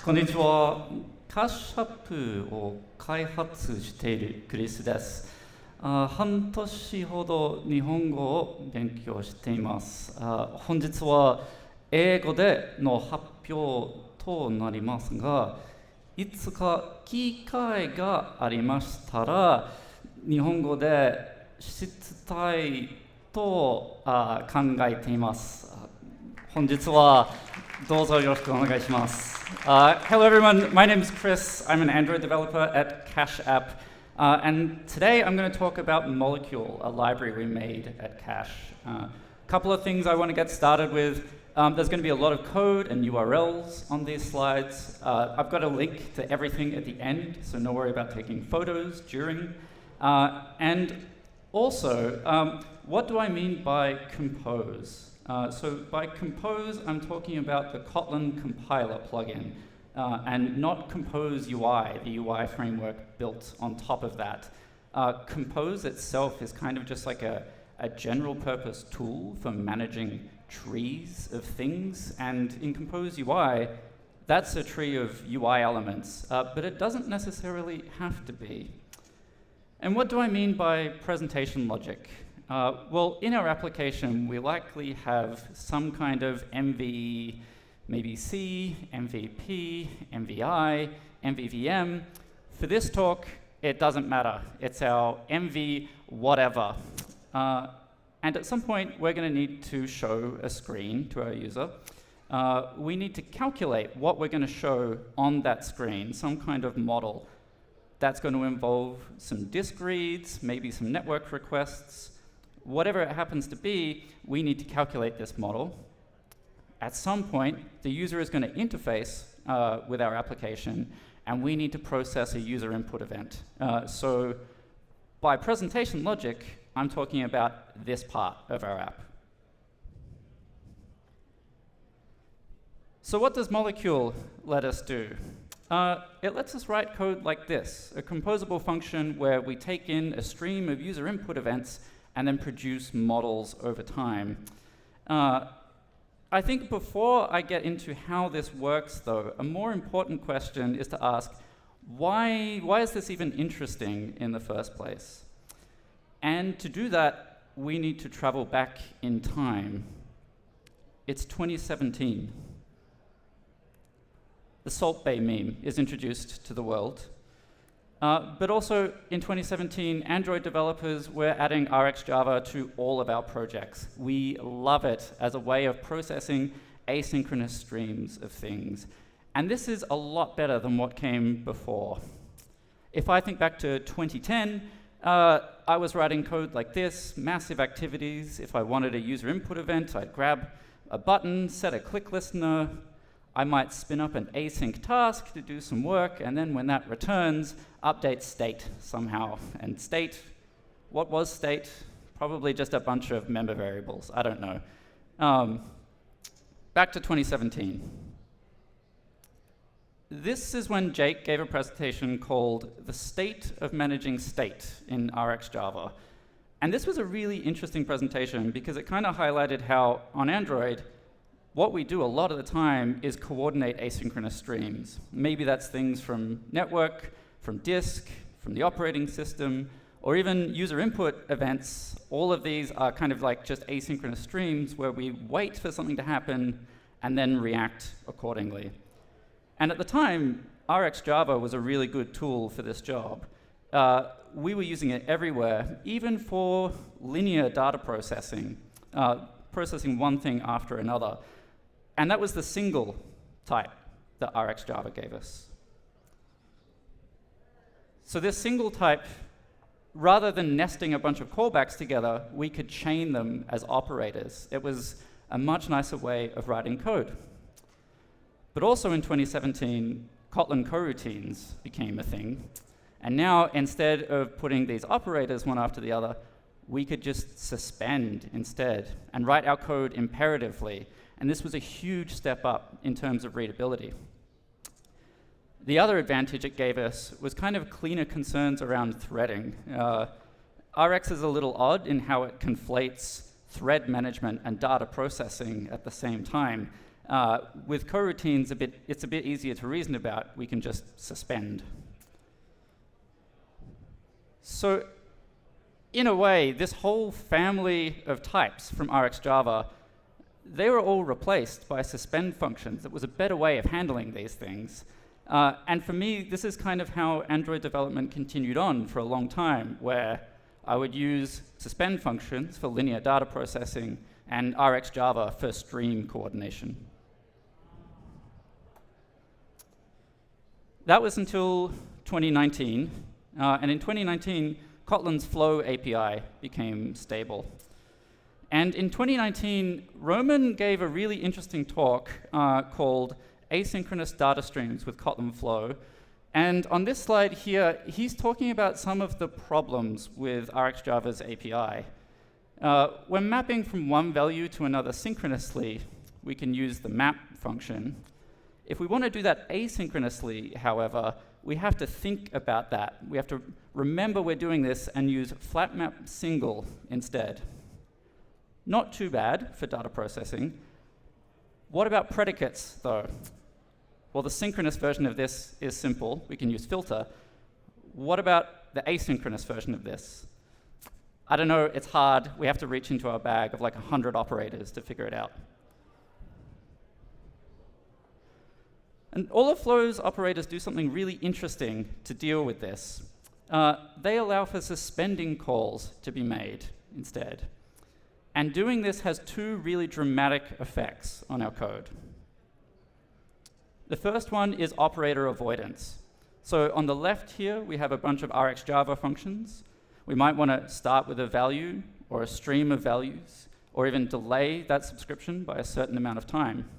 こんにちは。キャッシュアップを開発しているクリスです。半年ほど日本語を勉強しています。本日は英語での発表となりますが、いつか機会がありましたら、日本語でしたいと考えています。本日はどうぞよろしくお願いします。Hello everyone, my name is Chris. I'm an Android developer at Cash App. And today I'm going to talk about Molecule, a library we made at Cash. A couple of things I want to get started with. There's going to be a lot of code and URLs on these slides. I've got a link to everything at the end, so no worry about taking photos during. And also, what do I mean by compose? So by compose, I'm talking about the Kotlin compiler plugin, and not Compose UI, the UI framework built on top of that. Compose itself is kind of just like a general purpose tool for managing trees of things, and in Compose UI, that's a tree of UI elements, but it doesn't necessarily have to be. And what do I mean by presentation logic? Well, in our application, we likely have some kind of MV, maybe C, MVP, MVI, MVVM. For this talk, it doesn't matter. It's our MV whatever. And at some point, we're going to need to show a screen to our user. We need to calculate what we're going to show on that screen, some kind of model. That's going to involve some disk reads, maybe some network requests. Whatever it happens to be, we need to calculate this model. At some point, the user is going to interface with our application, and we need to process a user input event. So by presentation logic, I'm talking about this part of our app. So what does Molecule let us do? It lets us write code like this, a composable function where we take in a stream of user input events and then produce models over time. I think before I get into how this works, though, a more important question is to ask, why is this even interesting in the first place? And to do that, we need to travel back in time. It's 2017. The Salt Bay meme is introduced to the world. But also in 2017, Android developers were adding RxJava to all of our projects. We love it as a way of processing asynchronous streams of things. And this is a lot better than what came before. If I think back to 2010, I was writing code like this, massive activities. If I wanted a user input event, I'd grab a button, set a click listener. I might spin up an async task to do some work, and then when that returns, update state somehow. And state, what was state? Probably just a bunch of member variables. I don't know. Back to 2017. This is when Jake gave a presentation called The State of Managing State in RxJava. And this was a really interesting presentation because it kind of highlighted how, on Android, what we do a lot of the time is coordinate asynchronous streams. Maybe that's things from network, from disk, from the operating system, or even user input events. All of these are kind of like just asynchronous streams where we wait for something to happen and then react accordingly. And at the time, RxJava was a really good tool for this job. We were using it everywhere, even for linear data processing, processing one thing after another. And that was the single type that RxJava gave us. So this single type, rather than nesting a bunch of callbacks together, we could chain them as operators. It was a much nicer way of writing code. But also in 2017, Kotlin coroutines became a thing. And now, instead of putting these operators one after the other, we could just suspend instead and write our code imperatively. And this was a huge step up in terms of readability. The other advantage it gave us was kind of cleaner concerns around threading. Rx is a little odd in how it conflates thread management and data processing at the same time. With coroutines, it's a bit easier to reason about. We can just suspend. So in a way, this whole family of types from RxJava, they were all replaced by suspend functions. It was a better way of handling these things. And for me, this is kind of how Android development continued on for a long time, where I would use suspend functions for linear data processing and RxJava for stream coordination. That was until 2019. And in 2019, Kotlin's Flow API became stable. And in 2019, Roman gave a really interesting talk called Asynchronous Data Streams with Kotlin Flow. And on this slide here, he's talking about some of the problems with RxJava's API. When mapping from one value to another synchronously, we can use the map function. If we want to do that asynchronously, however, we have to think about that. We have to remember we're doing this and use flat map single instead. Not too bad for data processing. What about predicates, though? Well, the synchronous version of this is simple. We can use filter. What about the asynchronous version of this? I don't know, it's hard. We have to reach into our bag of like 100 operators to figure it out. And all of Flow's operators do something really interesting to deal with this. They allow for suspending calls to be made instead. And doing this has two really dramatic effects on our code. The first one is operator avoidance. So on the left here, we have a bunch of RxJava functions. We might want to start with a value or a stream of values, or even delay that subscription by a certain amount of time.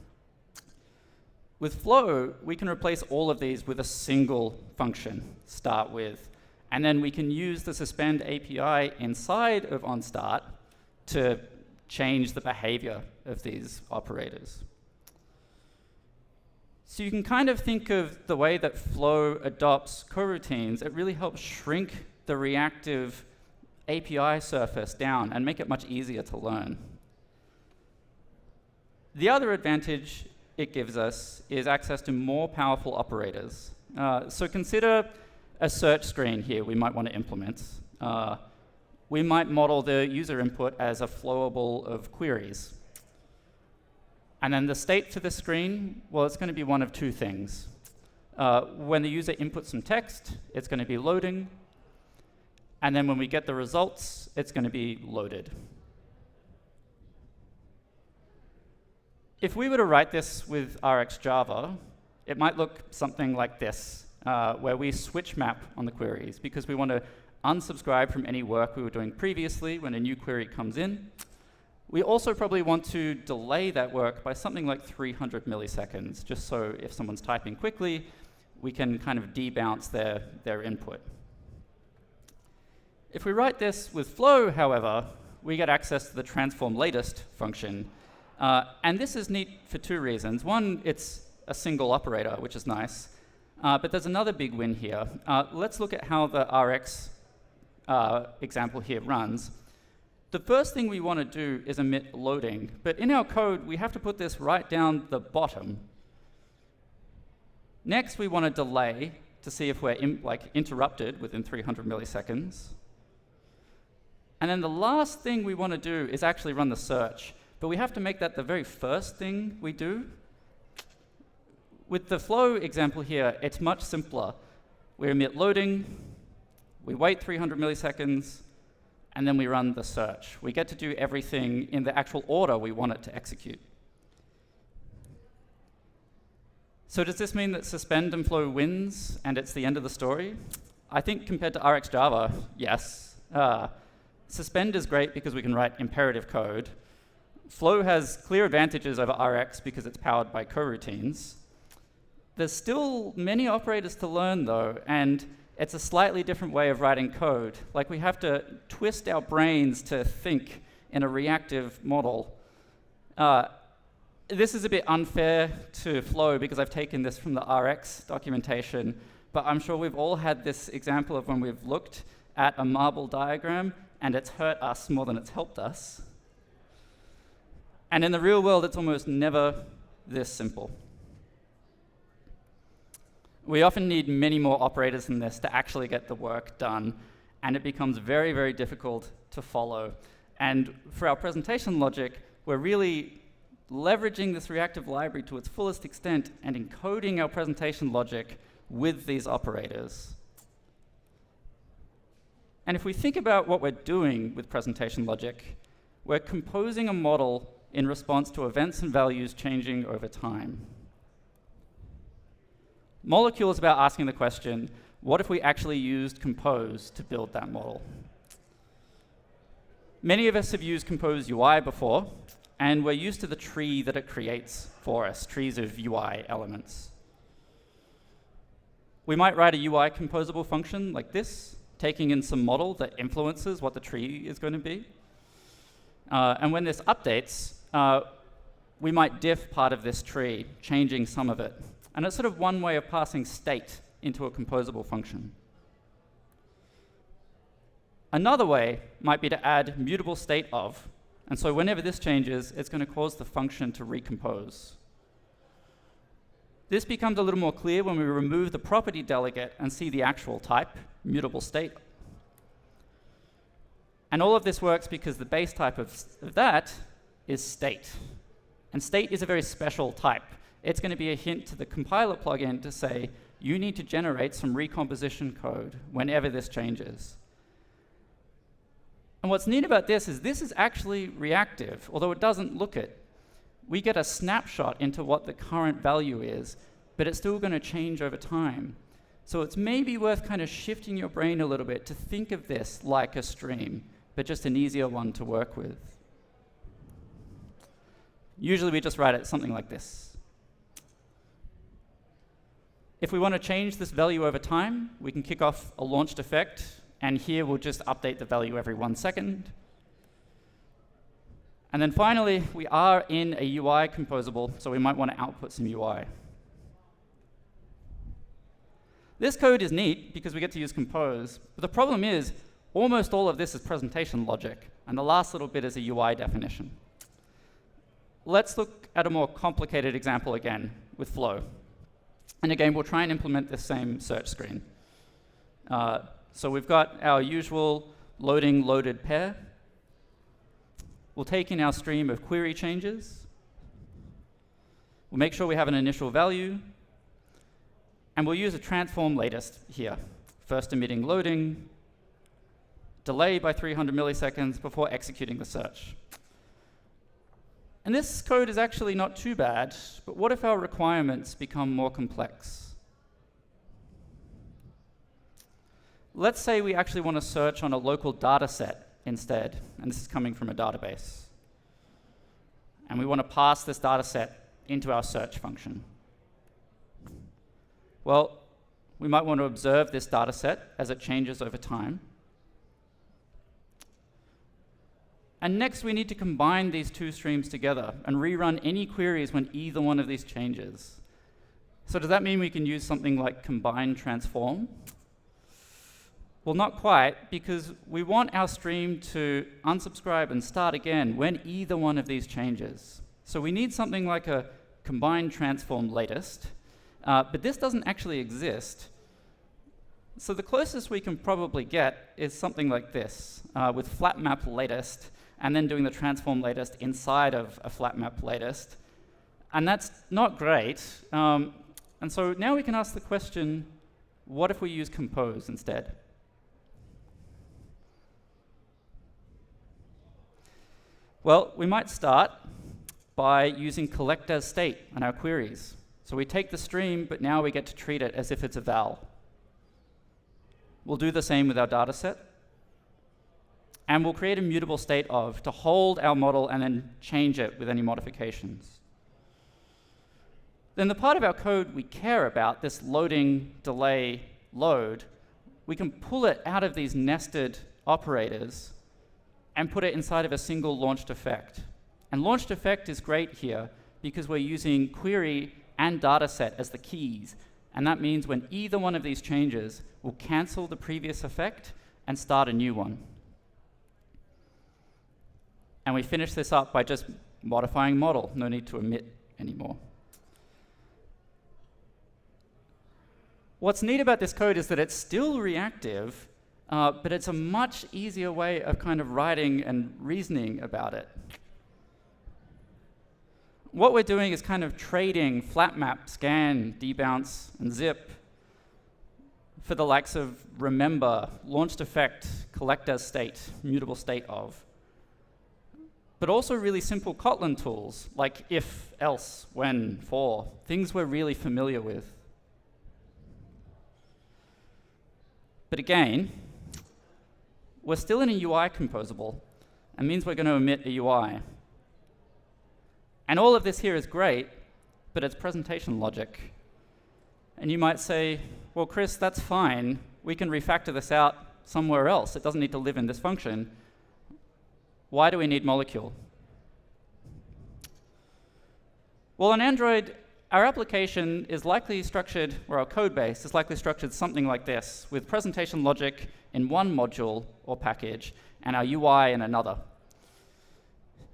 With Flow, we can replace all of these with a single function, start with, and then we can use the suspend API inside of onStart to change the behavior of these operators. So you can kind of think of the way that Flow adopts coroutines. It really helps shrink the reactive API surface down and make it much easier to learn. The other advantage it gives us is access to more powerful operators. So consider a search screen here we might want to implement. We might model the user input as a flowable of queries. And then the state for the screen, well, it's going to be one of two things. When the user inputs some text, it's going to be loading. And then when we get the results, it's going to be loaded. If we were to write this with RxJava, it might look something like this, where we switch map on the queries because we want to unsubscribe from any work we were doing previously when a new query comes in. We also probably want to delay that work by something like 300 milliseconds, just so if someone's typing quickly, we can kind of debounce their input. If we write this with Flow, however, we get access to the transform latest function. And this is neat for two reasons. One, it's a single operator, which is nice. But there's another big win here. Let's look at how the Rx example here runs. The first thing we want to do is emit loading. But in our code, we have to put this right down the bottom. Next, we want to delay to see if we're interrupted within 300 milliseconds. And then the last thing we want to do is actually run the search. But we have to make that the very first thing we do. With the Flow example here, it's much simpler. We emit loading, we wait 300 milliseconds, and then we run the search. We get to do everything in the actual order we want it to execute. So does this mean that suspend and Flow wins and it's the end of the story? I think compared to RxJava, yes. Suspend is great because we can write imperative code. Flow has clear advantages over Rx because it's powered by coroutines. There's still many operators to learn, though, and it's a slightly different way of writing code. Like, we have to twist our brains to think in a reactive model. This is a bit unfair to Flow because I've taken this from the Rx documentation, but I'm sure we've all had this example of when we've looked at a marble diagram and it's hurt us more than it's helped us. And in the real world, it's almost never this simple. We often need many more operators than this to actually get the work done, and it becomes very, very difficult to follow. And for our presentation logic, we're really leveraging this reactive library to its fullest extent and encoding our presentation logic with these operators. And if we think about what we're doing with presentation logic, we're composing a model in response to events and values changing over time. Molecule is about asking the question, what if we actually used Compose to build that model? Many of us have used Compose UI before, and we're used to the tree that it creates for us, trees of UI elements. We might write a UI composable function like this, taking in some model that influences what the tree is going to be. And when this updates, we might diff part of this tree, changing some of it. And it's sort of one way of passing state into a composable function. Another way might be to add mutable state of, and so whenever this changes, it's going to cause the function to recompose. This becomes a little more clear when we remove the property delegate and see the actual type, mutable state. And all of this works because the base type of that is state. And state is a very special type. It's going to be a hint to the compiler plugin to say, you need to generate some recomposition code whenever this changes. And what's neat about this is actually reactive, although it doesn't look it. We get a snapshot into what the current value is, but it's still going to change over time. So it's maybe worth kind of shifting your brain a little bit to think of this like a stream, but just an easier one to work with. Usually we just write it something like this. If we want to change this value over time, we can kick off a launched effect, and here we'll just update the value every 1 second. And then finally, we are in a UI composable, so we might want to output some UI. This code is neat because we get to use Compose, but the problem is almost all of this is presentation logic, and the last little bit is a UI definition. Let's look at a more complicated example again with Flow. And again, we'll try and implement the same search screen. So we've got our usual loading loaded pair. We'll take in our stream of query changes. We'll make sure we have an initial value. And we'll use a transform latest here. First emitting loading, delay by 300 milliseconds before executing the search. And this code is actually not too bad, but what if our requirements become more complex? Let's say we actually want to search on a local data set instead, and this is coming from a database. And we want to pass this data set into our search function. Well, we might want to observe this data set as it changes over time. And next, we need to combine these two streams together and rerun any queries when either one of these changes. So does that mean we can use something like combine transform? Well, not quite, because we want our stream to unsubscribe and start again when either one of these changes. So we need something like a combine transform latest, but this doesn't actually exist. So the closest we can probably get is something like this, with flat map latest, and then doing the transform latest inside of a flat map latest. And that's not great. And so now we can ask the question, what if we use Compose instead? Well, we might start by using collect as state on our queries. So we take the stream, but now we get to treat it as if it's a val. We'll do the same with our data set. And we'll create a mutable state of to hold our model and then change it with any modifications. Then the part of our code we care about, this loading, delay, load, we can pull it out of these nested operators and put it inside of a single launched effect. And launched effect is great here because we're using query and data set as the keys. And that means when either one of these changes, we'll cancel the previous effect and start a new one. And we finish this up by just modifying model. No need to emit anymore. What's neat about this code is that it's still reactive, but it's a much easier way of kind of writing and reasoning about it. What we're doing is kind of trading flat map, scan, debounce, and zip for the likes of remember, launched effect, collect as state, mutable state of. But also really simple Kotlin tools like if, else, when, for, things we're really familiar with. But again, we're still in a UI composable, and means we're going to emit a UI. And all of this here is great, but it's presentation logic. And you might say, well, Chris, that's fine. We can refactor this out somewhere else. It doesn't need to live in this function. Why do we need Molecule? Well, on Android, our application is likely structured, or our code base is likely structured something like this, with presentation logic in one module or package, and our UI in another.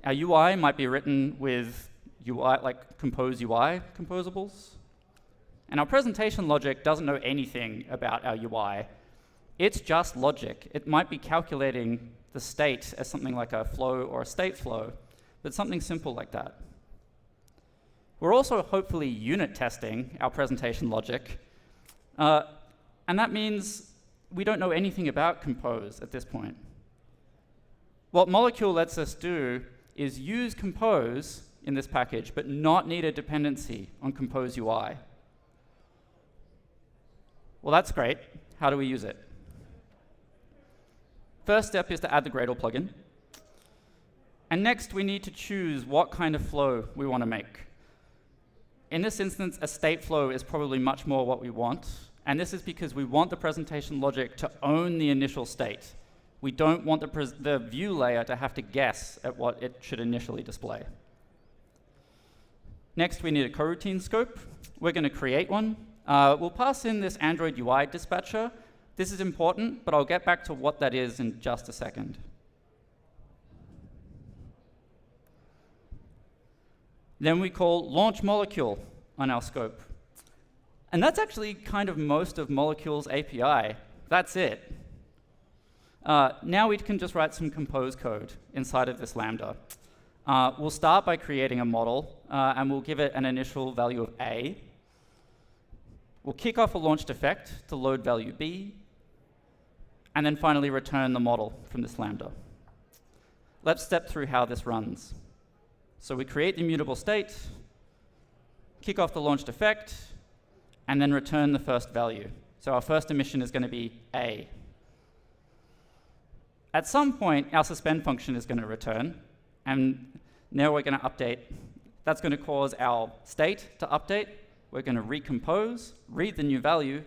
Our UI might be written with UI, like Compose UI composables. And our presentation logic doesn't know anything about our UI. It's just logic. It might be calculating the state as something like a flow or a StateFlow, but something simple like that. We're also hopefully unit testing our presentation logic, and that means we don't know anything about Compose at this point. What Molecule lets us do is use Compose in this package, but not need a dependency on Compose UI. Well, that's great. How do we use it? First step is to add the Gradle plugin. And next, we need to choose what kind of flow we want to make. In this instance, a StateFlow is probably much more what we want. And this is because we want the presentation logic to own the initial state. We don't want the view layer to have to guess at what it should initially display. Next, we need a coroutine scope. We're going to create one. We'll pass in this Android UI dispatcher. This is important, but I'll get back to what that is in just a second. Then we call launch molecule on our scope. And that's actually kind of most of Molecule's API. That's it. Now we can just write some compose code inside of this Lambda. We'll start by creating a model, and we'll give it an initial value of A. We'll kick off a launched effect to load value B, and then finally return the model from this Lambda. Let's step through how this runs. So we create the immutable state, kick off the launched effect, and then return the first value. So our first emission is going to be A. At some point, our suspend function is going to return, and now we're going to update. That's going to cause our state to update. We're going to recompose, read the new value,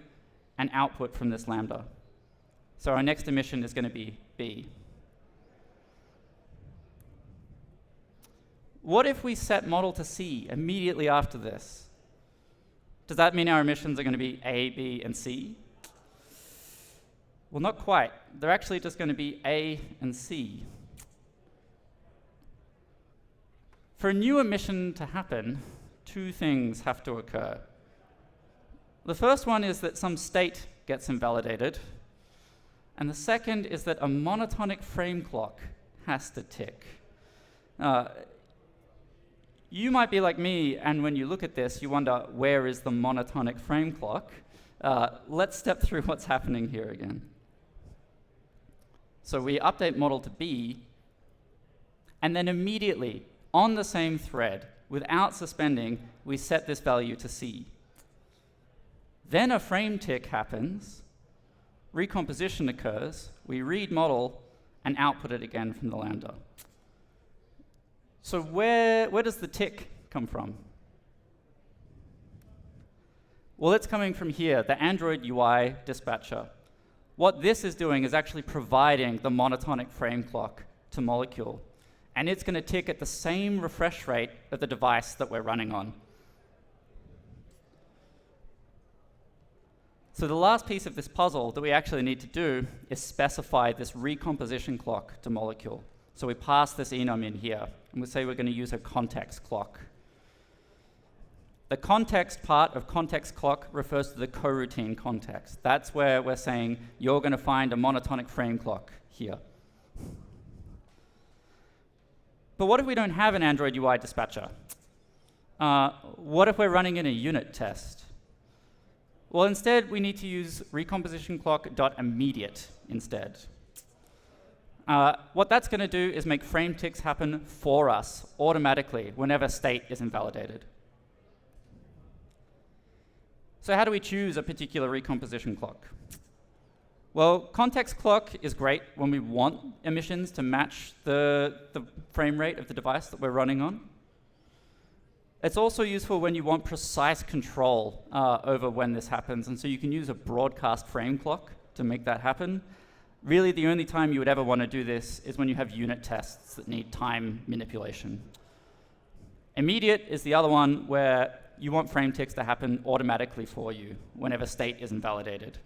and output from this Lambda. So our next emission is going to be B. What if we set model to C immediately after this? Does that mean our emissions are going to be A, B, and C? Well, not quite. They're actually just going to be A and C. For a new emission to happen, two things have to occur. The first one is that some state gets invalidated, and the second is that a monotonic frame clock has to tick. You might be like me, and when you look at this, you wonder, where is the monotonic frame clock? Let's step through what's happening here again. So we update model to B, and then immediately, on the same thread, without suspending, we set this value to C. Then a frame tick happens, recomposition occurs, we read model, and output it again from the Lambda. So where does the tick come from? Well, it's coming from here, the Android UI dispatcher. What this is doing is actually providing the monotonic frame clock to Molecule. And it's going to tick at the same refresh rate of the device that we're running on. So the last piece of this puzzle that we actually need to do is specify this recomposition clock to Molecule. So we pass this enum in here, and we say we're going to use a context clock. The context part of context clock refers to the coroutine context. That's where we're saying you're going to find a monotonic frame clock here. But what if we don't have an Android UI dispatcher? What if we're running in a unit test? Well, instead, we need to use recompositionClock.immediate instead. What that's going to do is make frame ticks happen for us automatically whenever state is invalidated. So how do we choose a particular recomposition clock? Well, context clock is great when we want emissions to match the frame rate of the device that we're running on. It's also useful when you want precise control over when this happens, and so you can use a broadcast frame clock to make that happen. Really, the only time you would ever want to do this is when you have unit tests that need time manipulation. Immediate is the other one where you want frame ticks to happen automatically for you whenever state is invalidated.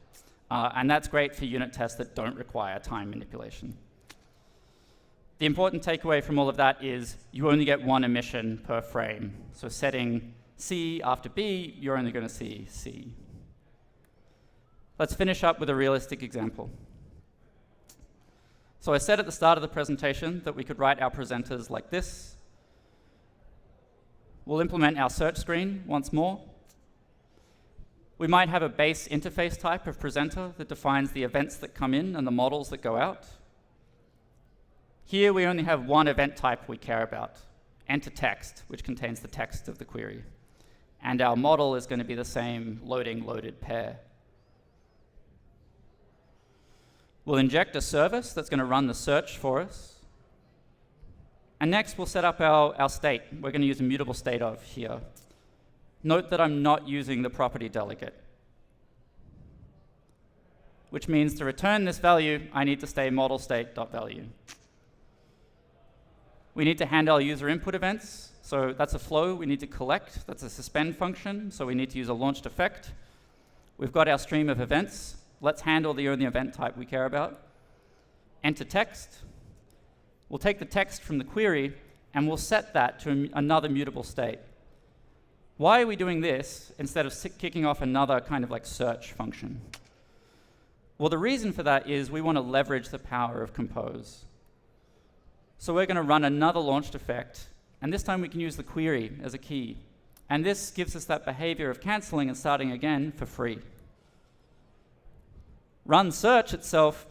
And that's great for unit tests that don't require time manipulation. The important takeaway from all of that is you only get one emission per frame. So setting C after B, you're only going to see C. Let's finish up with a realistic example. So I said at the start of the presentation that we could write our presenters like this. We'll implement our search screen once more. We might have a base interface type of presenter that defines the events that come in and the models that go out. Here we only have one event type we care about, enter text, which contains the text of the query. And our model is going to be the same loading loaded pair. We'll inject a service that's going to run the search for us. And next we'll set up our state. We're going to use immutable state of here. Note that I'm not using the property delegate, which means to return this value, I need to say model state.value. We need to handle user input events. So that's a flow we need to collect. That's a suspend function. So we need to use a launched effect. We've got our stream of events. Let's handle the only event type we care about. Enter text. We'll take the text from the query, and we'll set that to another mutable state. Why are we doing this instead of kicking off another kind of like search function? Well, the reason for that is we want to leverage the power of Compose. So we're going to run another launched effect, and this time we can use the query as a key. And this gives us that behavior of canceling and starting again for free. Run search itself,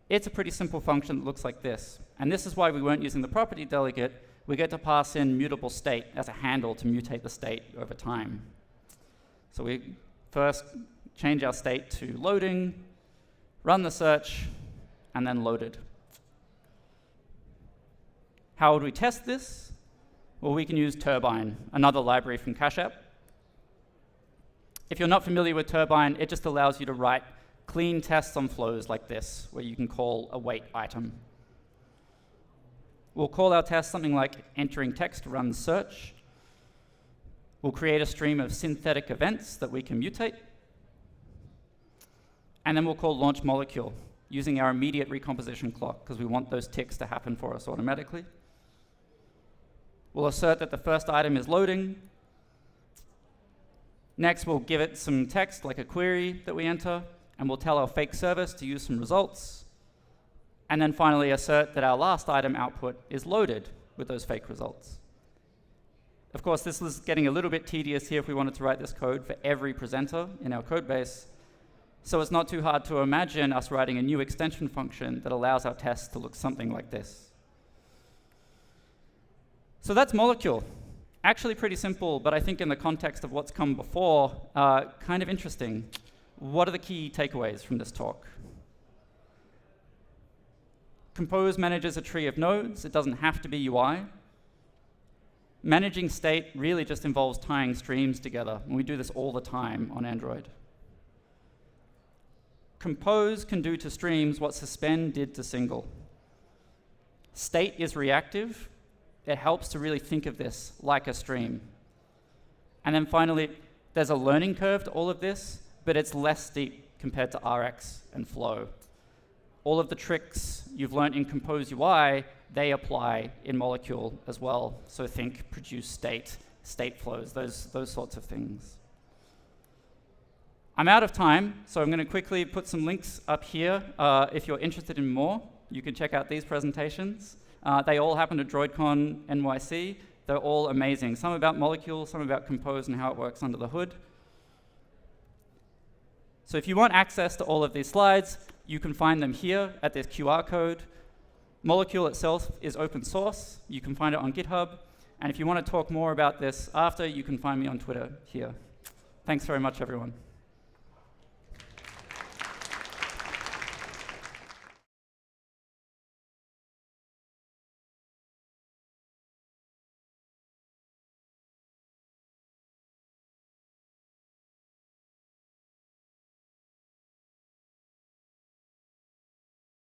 it's a pretty simple function that looks like this. And this is why we weren't using the property delegate. We get to pass in mutable state as a handle to mutate the state over time. So we first change our state to loading, run the search, and then loaded. How would we test this? Well, we can use Turbine, another library from Cache App. If you're not familiar with Turbine, it just allows you to write clean tests on flows like this, where you can call a wait item. We'll call our test something like entering text run search. We'll create a stream of synthetic events that we can mutate. And then we'll call launch molecule, using our immediate recomposition clock, because we want those ticks to happen for us automatically. We'll assert that the first item is loading. Next, we'll give it some text, like a query that we enter, and we'll tell our fake service to use some results. And then finally assert that our last item output is loaded with those fake results. Of course, this was getting a little bit tedious here if we wanted to write this code for every presenter in our code base. So it's not too hard to imagine us writing a new extension function that allows our tests to look something like this. So that's Molecule. Actually pretty simple, but I think in the context of what's come before, kind of interesting. What are the key takeaways from this talk? Compose manages a tree of nodes. It doesn't have to be UI. Managing state really just involves tying streams together, and we do this all the time on Android. Compose can do to streams what suspend did to single. State is reactive. It helps to really think of this like a stream. And then finally, there's a learning curve to all of this, but it's less steep compared to RX and Flow. All of the tricks you've learned in Compose UI, they apply in Molecule as well. So think produce state, state flows, those sorts of things. I'm out of time, so I'm going to quickly put some links up here. If you're interested in more, you can check out these presentations. They all happen at DroidCon NYC. They're all amazing. Some about Molecule, some about Compose and how it works under the hood. So if you want access to all of these slides, you can find them here at this QR code. Molecule itself is open source. You can find it on GitHub. And if you want to talk more about this after, you can find me on Twitter here. Thanks very much, everyone.